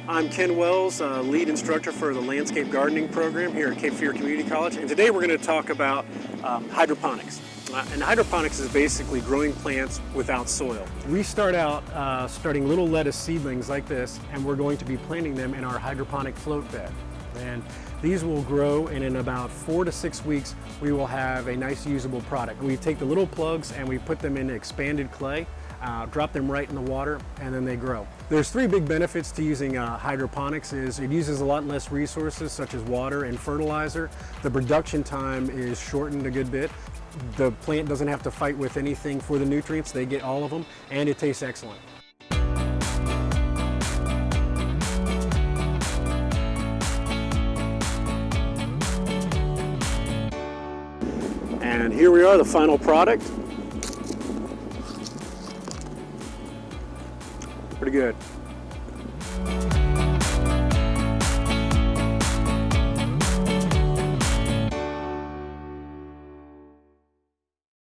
I'm Ken Wells, lead instructor for the landscape gardening program here at Cape Fear Community College, and today we're going to talk about hydroponics. And hydroponics is basically growing plants without soil. We start out starting little lettuce seedlings like this, and we're going to be planting them in our hydroponic float bed. And these will grow, and in about 4 to 6 weeks we will have a nice usable product. We take the little plugs and we put them in expanded clay, drop them right in the water, and then they grow. There's 3 big benefits to using hydroponics. It uses a lot less resources such as water and fertilizer. The production time is shortened a good bit. The plant doesn't have to fight with anything for the nutrients. They get all of them, and it tastes excellent. And here we are, the final product. Pretty good.